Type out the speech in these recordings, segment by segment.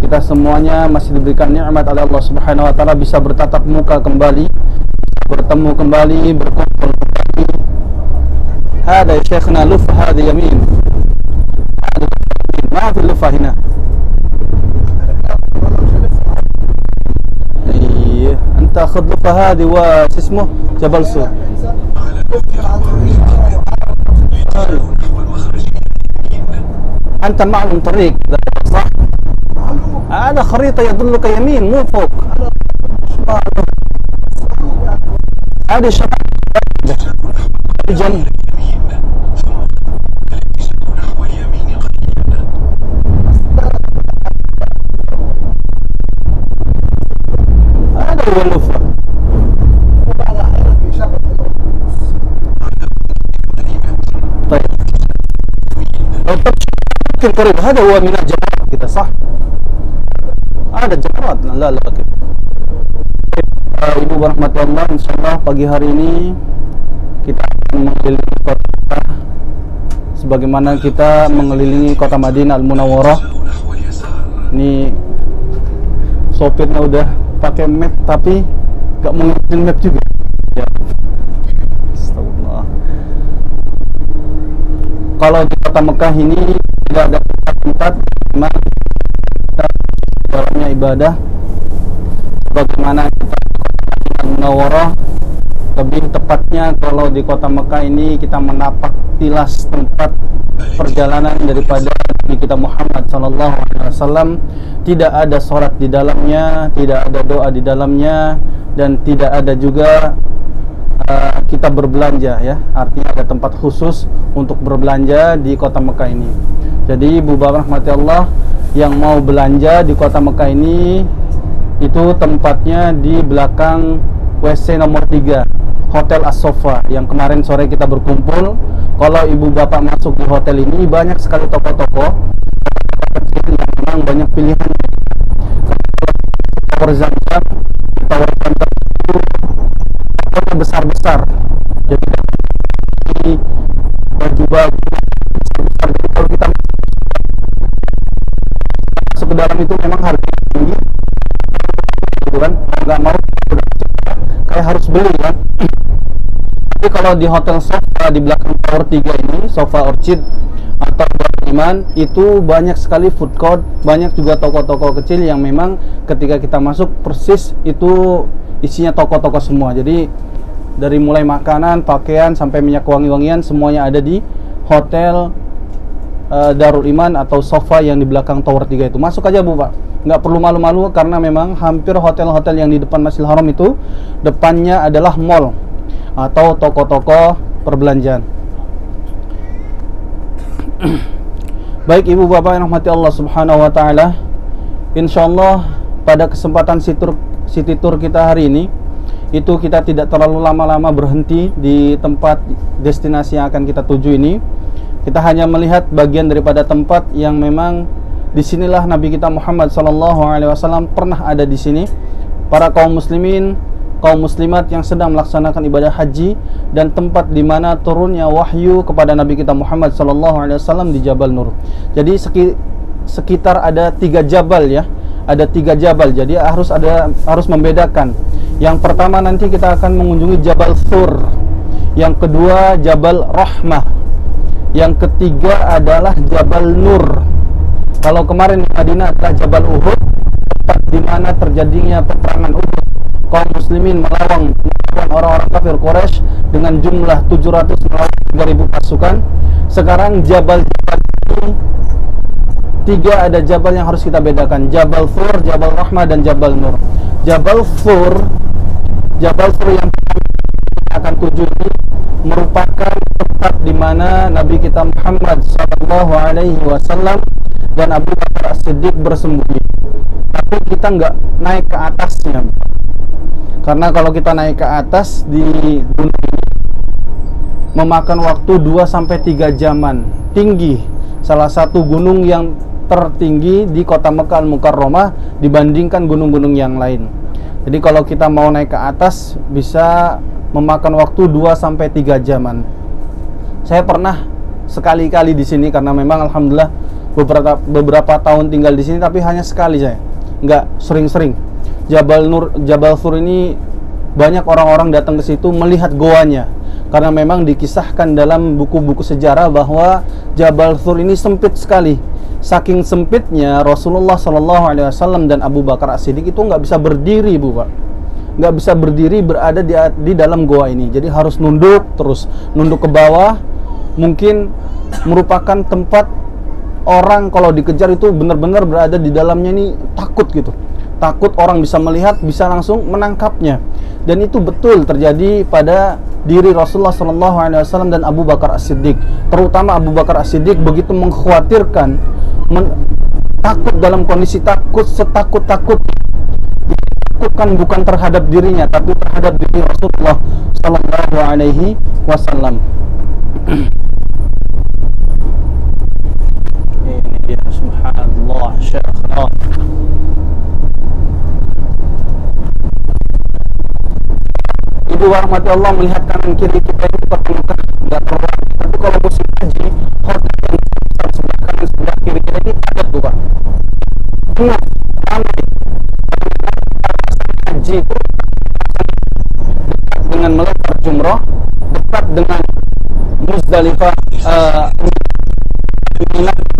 kita semuanya masih diberikan nikmat oleh Allah Subhanahu wa taala bisa bertatap muka kembali, bertemu kembali, berkumpul kembali. Hada syekhna lufah hadi yamin. Ma fi lufah hina. Iya, anta akhud lufah hadi wa ismuh Jabal Sur. أنت معلم طريق صح؟ هذا خريطة يدلك يمين مو فوق. هذه شمال جنب. هذا هو اللفة. طيب لو ممكن قريب هذا هو من الجمرات kita صح؟ ada jamarat la kira. Ibu berahmati Allah, insyaallah pagi hari ini kita akan mengelilingi kota sebagaimana kita mengelilingi kota Madinah Al-Munawwarah. Ini sopirnya udah pakai map tapi gak mau ngikutin map juga ya. Astagfirullah. Kalau di kota Mekah ini tidak ada tempat orangnya ibadah bagaimana kita Munawwarah. Lebih tepatnya kalau di kota Mekah ini kita menapak tilas tempat perjalanan daripada Nabi kita Muhammad SAW. Tidak ada sholat di dalamnya, tidak ada doa di dalamnya, dan tidak ada juga kita berbelanja ya. Artinya ada tempat khusus untuk berbelanja di kota Mekah ini. Jadi Ibu Bapak rahmati Allah, yang mau belanja di kota Mekah ini itu tempatnya di belakang WC nomor 3 Hotel As-Sofa yang kemarin sore kita berkumpul. Kalau ibu bapak masuk di hotel ini banyak sekali toko-toko kecil yang memang banyak pilihan. Tower Zamzam, Tower tokonya besar-besar. Jadi baju-baju besar. Jadi kalau kita masuk ke dalam itu memang harganya tinggi, gitu kan? Nggak mau kayak harus beli kan. Tapi kalau di Hotel Sofa di belakang Tower 3 ini, Sofa Orchid atau Darul Iman, itu banyak sekali food court, banyak juga toko-toko kecil yang memang ketika kita masuk persis itu isinya toko-toko semua. Jadi dari mulai makanan, pakaian sampai minyak wangi-wangian semuanya ada di Hotel Darul Iman atau Sofa yang di belakang Tower 3 itu. Masuk aja Bu Pak, nggak perlu malu-malu karena memang hampir hotel-hotel yang di depan Masjidil Haram itu depannya adalah mall atau toko-toko perbelanjaan. Baik Ibu Bapak yang rahmati Allah Subhanahu wa taala, insyaallah pada kesempatan city tour kita hari ini itu kita tidak terlalu lama-lama berhenti di tempat destinasi yang akan kita tuju ini. Kita hanya melihat bagian daripada tempat yang memang disinilah Nabi kita Muhammad SAW pernah ada di sini. Para kaum muslimin, kaum muslimat yang sedang melaksanakan ibadah haji, dan tempat di mana turunnya wahyu kepada Nabi kita Muhammad SAW di Jabal Nur. Jadi sekitar ada 3 jabal ya, ada 3 jabal. Jadi harus membedakan. Yang pertama nanti kita akan mengunjungi Jabal Thur, yang kedua Jabal Rahmah, yang ketiga adalah Jabal Nur. Kalau kemarin di Madinah adalah Jabal Uhud, tempat di mana terjadinya peperangan Uhud. Kaum muslimin melawan orang-orang kafir Quraisy dengan jumlah 700 melawan 3.000 pasukan. Sekarang jabal-jabal ini 3 ada jabal yang harus kita bedakan. Jabal Thur, Jabal Rahmah, dan Jabal Nur. Jabal Thur yang akan tuju ini merupakan tempat di mana Nabi kita Muhammad SAW dan Abu Bakar As-Siddiq bersembunyi. Tapi kita nggak naik ke atasnya, karena kalau kita naik ke atas di gunung ini memakan waktu 2-3 jaman. Tinggi, salah satu gunung yang tertinggi di kota Mekah Al-Mukarramah dibandingkan gunung-gunung yang lain. Jadi kalau kita mau naik ke atas bisa memakan waktu 2-3 jaman. Saya pernah sekali-kali di sini karena memang alhamdulillah beberapa tahun tinggal di sini, tapi hanya sekali saya, nggak sering-sering. Jabal Thur ini banyak orang-orang datang ke situ melihat goanya, karena memang dikisahkan dalam buku-buku sejarah bahwa Jabal Thur ini sempit sekali. Saking sempitnya Rasulullah SAW dan Abu Bakar As-Siddiq itu nggak bisa berdiri, Pak. Nggak bisa berdiri berada di dalam goa ini. Jadi harus nunduk terus, nunduk ke bawah. Mungkin merupakan tempat orang kalau dikejar itu benar-benar berada di dalamnya ini takut gitu. Takut orang bisa melihat, bisa langsung menangkapnya. Dan itu betul terjadi pada diri Rasulullah SAW dan Abu Bakar As-Siddiq. Terutama Abu Bakar As-Siddiq begitu mengkhawatirkan, takut dalam kondisi takut, setakut-takut. Takutkan bukan terhadap dirinya, tapi terhadap diri Rasulullah SAW. Ini ya subhanallah, syekh. Ibu rahmati Allah, melihat kanan kiri kita ini kota Mekah nggak terlalu, tapi kalau musim haji hotel yang sebelah kanan sebelah kiri kita ini padat tuh Pak, penuh, ramai. Haji itu dekat dengan melempar jumroh, dekat dengan Muzdalifah,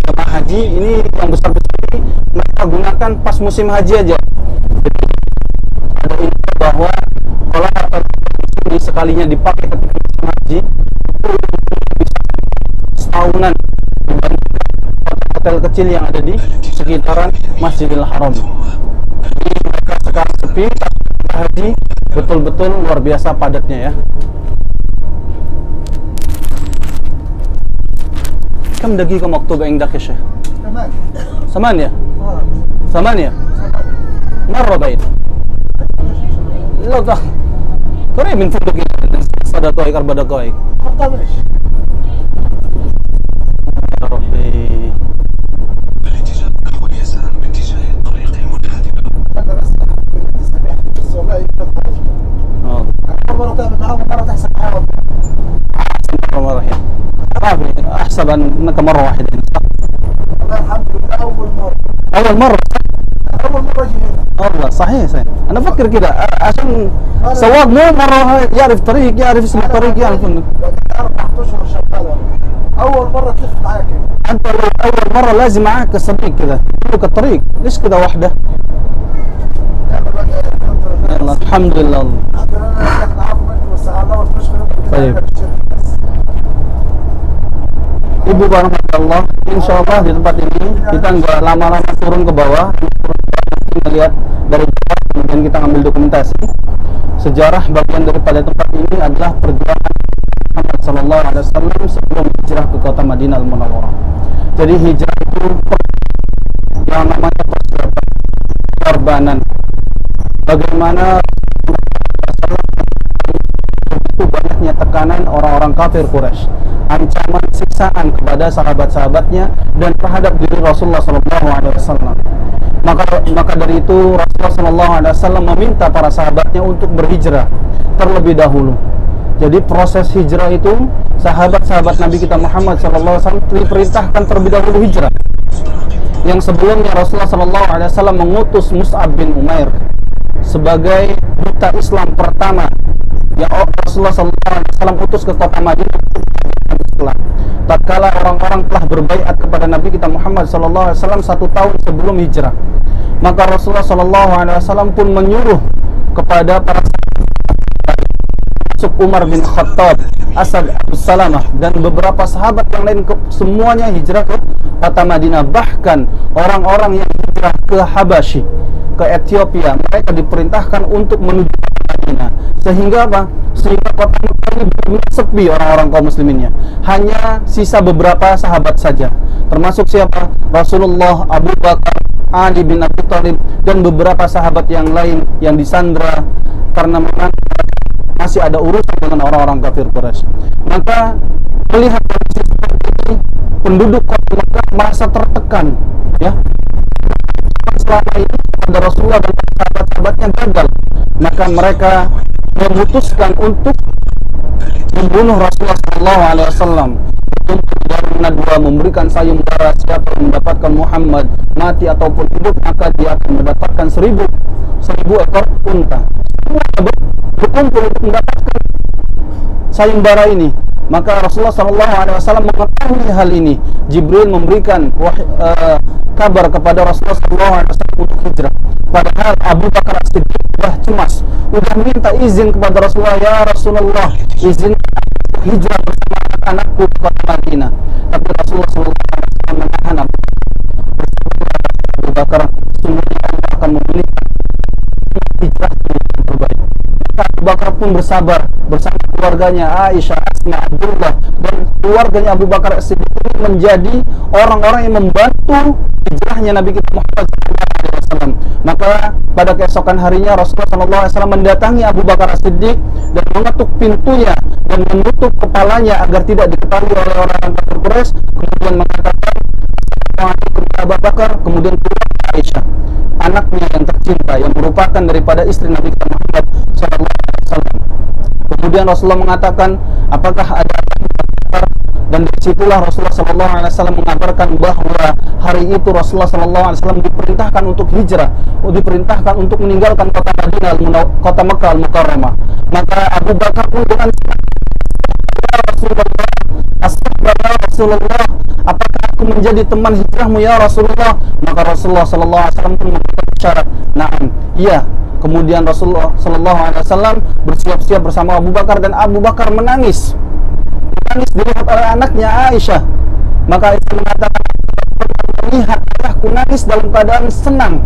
jemaah haji ini yang besar-besar ini mereka gunakan pas musim haji aja. Jadi ada info bahwa kalau hotel ini sekalinya dipakai ketika musim haji itu bisa setahunan dibandingkan hotel-hotel kecil yang ada di sekitaran Masjidil Haram. Jadi mereka sekarang sepi, tapi haji betul-betul luar biasa padatnya ya. كم دقيقة مكتوبة عندك يا شيخ؟ 8 8 مرة بعيد لو ده قريب من فندق 3 دقائق 4 دقائق يا ربي الاتجاه نحو اليسار باتجاه الطريق المنحدر. مرة تحسب معاهم مرة واحدة أحسب أنك مرة واحدة. والله الحمد لله أول مرة أجي هنا. والله صحيح. أنا أفكر كده عشان سواق مو مرة يعرف طريق، يعرف اسم الطريق، يعرف إنه 4 أشهر شغال. أول مرة تلف معاك كده. أنت أول مرة لازم معاك الصديق كده يقولك الطريق، ليش كده واحدة؟ يلا الحمد لله. الحمد لله أنا جيت معاكم أنتم بس الله والمشكلة. طيب. Ibu warahmatullah, insya Allah di tempat ini kita nggak lama-lama turun ke bawah, melihat dari bawah, kemudian kita ambil dokumentasi sejarah. Bagian daripada tempat ini adalah perjuangan Muhammad SAW sebelum hijrah ke kota Madinah Al-Munawwarah. Jadi hijrah itu yang namanya persiapan, pengorbanan. Bagaimana begitu banyaknya tekanan orang-orang kafir Quraisy, ancaman siksaan kepada sahabat-sahabatnya dan terhadap diri Rasulullah SAW. Maka dari itu Rasulullah SAW meminta para sahabatnya untuk berhijrah terlebih dahulu. Jadi proses hijrah itu sahabat-sahabat Nabi kita Muhammad SAW diperintahkan terlebih dahulu hijrah. Yang sebelumnya Rasulullah SAW mengutus Mus'ab bin Umair sebagai duta Islam pertama yang Rasulullah SAW utus ke kota Madinah. Tatkala orang-orang telah berbaiat kepada Nabi kita Muhammad SAW 1 tahun sebelum hijrah, maka Rasulullah SAW pun menyuruh kepada para sahabat, Umar bin Khattab, Asad Abu Salamah dan beberapa sahabat yang lain, semuanya hijrah ke kota Madinah. Bahkan orang-orang yang hijrah ke Habasyi, ke Ethiopia, mereka diperintahkan untuk menuju Madinah. Sehingga apa? Sehingga kota Mekah ini benar-benar sepi orang-orang kaum musliminnya. Hanya sisa beberapa sahabat saja. Termasuk siapa? Rasulullah, Abu Bakar, Ali bin Abi Thalib dan beberapa sahabat yang lain yang disandra karena memang masih ada urusan dengan orang-orang kafir Quraisy. Maka melihat kondisi seperti ini, penduduk kota Mekah merasa tertekan, ya. Selama ini pada Rasulullah dan sahabat-sahabatnya gagal, maka mereka memutuskan untuk membunuh Rasulullah SAW, untuk yang mana dua memberikan sayembara siapa yang mendapatkan Muhammad mati ataupun hidup, maka dia akan mendapatkan 1000 ekor unta. Semuanya berkumpul untuk mendapatkan sayembara ini. Maka Rasulullah SAW mengetahui hal ini. Jibril memberikan kabar kepada Rasulullah SAW untuk hijrah. Padahal Abu Bakar As-Siddiq sudah cemas, sudah minta izin kepada Rasulullah, ya Rasulullah, izin untuk hijrah bersama anak-anakku ke kota Madinah. Tapi Rasulullah SAW menahan Abu Bakar, sesungguhnya Allah akan memilih hijrah yang terbaik. Maka Abu Bakar pun bersabar bersama keluarganya Aisyah, Asma, Abdullah, dan keluarganya Abu Bakar As-Siddiq menjadi orang-orang yang membantu hijrahnya Nabi kita Muhammad SAW. Maka pada keesokan harinya Rasulullah SAW mendatangi Abu Bakar As-Siddiq dan mengetuk pintunya dan menutup kepalanya agar tidak diketahui oleh orang-orang kafir Quraisy. Kemudian mengatakan, "Assalamualaikum Abu Bakar." Kemudian keluar Aisyah, anaknya yang tercinta, yang merupakan daripada istri Nabi kita Muhammad SAW. Kemudian Rasulullah mengatakan, apakah ada apa? Dan disitulah Rasulullah SAW mengabarkan bahwa hari itu Rasulullah SAW diperintahkan untuk hijrah, diperintahkan untuk meninggalkan kota Madinah, kota Mekah Al-Mukarramah. Maka Abu Bakar pun dengan Rasulullah, "Astagfirullah Rasulullah, apakah aku menjadi teman hijrahmu ya Rasulullah?" Maka Rasulullah SAW pun memberikan syarat, "Na'am, iya." Kemudian Rasulullah SAW bersiap-siap bersama Abu Bakar, dan Abu Bakar menangis dilihat oleh anaknya Aisyah. Maka Aisyah mengatakan, "Melihat ayahku nangis dalam keadaan senang,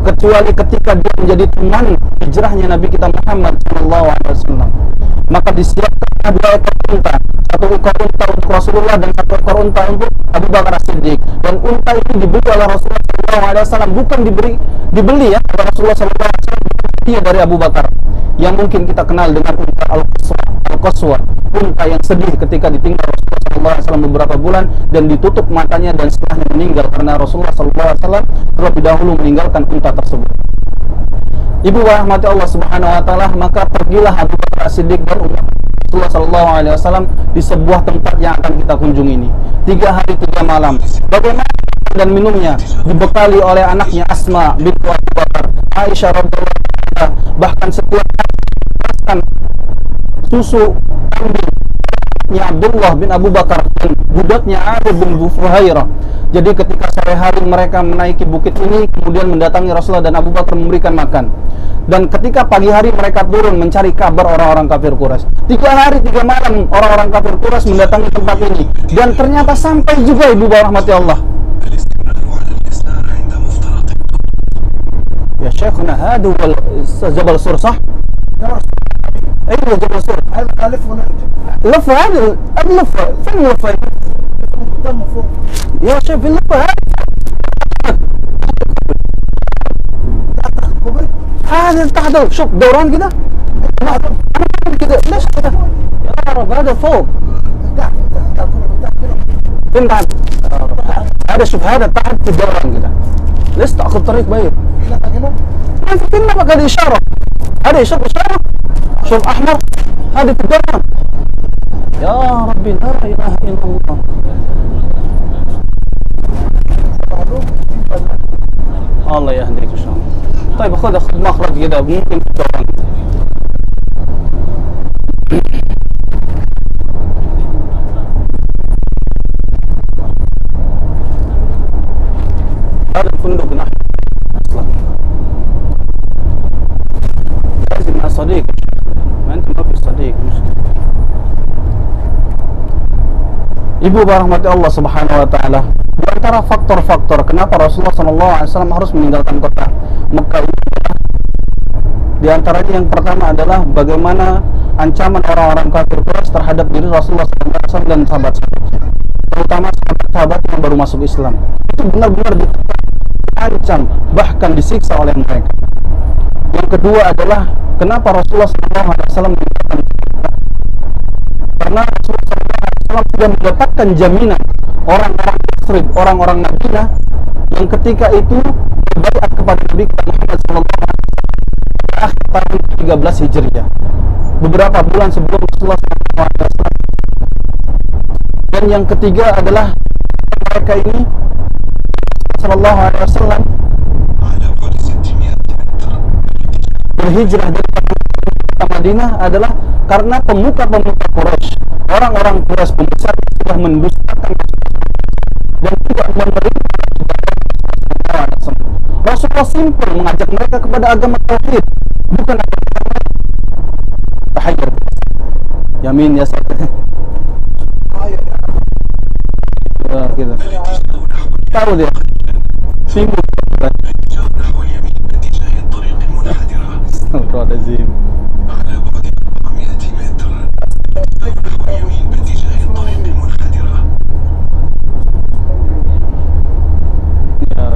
kecuali ketika dia menjadi teman hijrahnya Nabi kita Muhammad SAW." Maka disiapkan 2 ekor unta, 1 ekor unta untuk Rasulullah dan 1 ekor unta untuk Abu Bakar As-Siddiq. Dan unta itu dibeli oleh Rasulullah SAW, bukan dibeli ya oleh Rasulullah SAW, dia dari Abu Bakar, yang mungkin kita kenal dengan unta Al-Qaswa, unta yang sedih ketika ditinggal Rasulullah SAW beberapa bulan dan ditutup matanya dan setelahnya meninggal karena Rasulullah SAW terlebih dahulu meninggalkan unta tersebut. Ibu rahmati Allah Subhanahu wa taala, maka pergilah Abu Bakar As-Siddiq dan Rasulullah SAW di sebuah tempat yang akan kita kunjungi ini. 3 hari 3 malam. Bagaimana dan minumnya dibekali oleh anaknya Asma bintu Abu Bakar, Aisyah radhiyallahu anha, bahkan setiap hari susu kambingnya Abdullah bin Abu Bakar dan budaknya Arif bin Fuhairah. Jadi ketika sore hari mereka menaiki bukit ini, kemudian mendatangi Rasulullah dan Abu Bakar memberikan makan. Dan ketika pagi hari mereka turun mencari kabar orang-orang kafir Quraisy. 3 hari 3 malam orang-orang kafir Quraisy mendatangi tempat ini, dan ternyata sampai juga ibu rahmati Allah. Ya Syekhuna, hadu wal Jabal Sur sah? ايوه جبل سور. الف ونرجع. لفه هذه اللفه، فين اللفه؟ قدام فوق. يا شيخ في اللفه هذه. هذا تحت شوف دوران كده. انا كده ليش كده؟ يا رب هذا فوق. تحت فين تحت؟ هذا شوف هذا تحت في الدوران كده. ليش تاخذ طريق بعيد؟ ما في كلمه بقى، هذه اشاره. هذه شوف اشاره. شوف احمر، هذه في الدوران. يا ربي لا اله الا الله. الله يهديك ان شاء الله. طيب خذ مخرج كده ممكن في الدوران. هذا الفندق نحن اصلا لازم مع صديق، ما انت ما في صديق مشكلة. Ibu rahmati Allah Subhanahu wa taala, di antara faktor-faktor kenapa Rasulullah SAW harus meninggalkan kota Mekah ini, di antaranya yang pertama adalah bagaimana ancaman orang-orang kafir Quraisy terhadap diri Rasulullah SAW dan sahabat-sahabatnya, terutama sahabat-sahabat yang baru masuk Islam. Itu benar-benar diancam, bahkan disiksa oleh mereka. Yang kedua adalah kenapa Rasulullah SAW meninggalkan kota, karena Rasulullah SAW sudah mendapatkan jaminan orang-orang Yathrib, orang-orang Madinah yang ketika itu berbaiat kepada Nabi Muhammad SAW akhir tahun 13 Hijriah, beberapa bulan sebelum Rasulullah SAW Dan yang ketiga adalah mereka ini sallallahu alaihi wasallam على بعد 600 متر berhijrah dari Madinah adalah karena pemuka-pemuka Quraisy, orang-orang Quraisy pembesar sudah mendustakan dan tidak menerima Rasulullah simpel mengajak mereka kepada agama tauhid, bukan agama tahayyur. Yamin ya Ustaz. Ya, gitu. Tahu dia. Simpel. نحو اليمين باتجاه الطريق المنحدرة Astagfirullahaladzim. على بعد 400 متر نحو اليمين باتجاه الطريق المنحدرة Ya,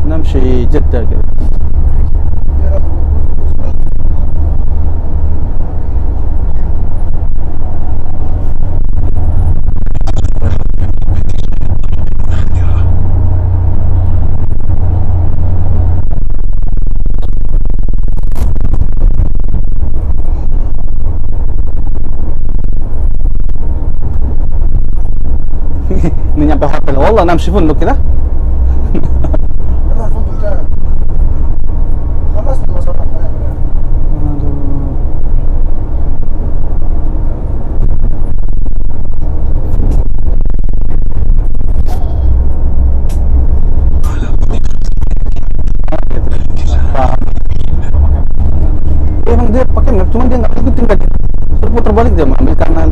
نمشي جدة كده. Ini nyampe hotel. Wallah نمشي فندق كده. انا الفندق جاي خلصت المصاريف. Paham. Emang dia pakai map, cuman dia nggak ikutin, suruh putar balik dia, ambil kanan.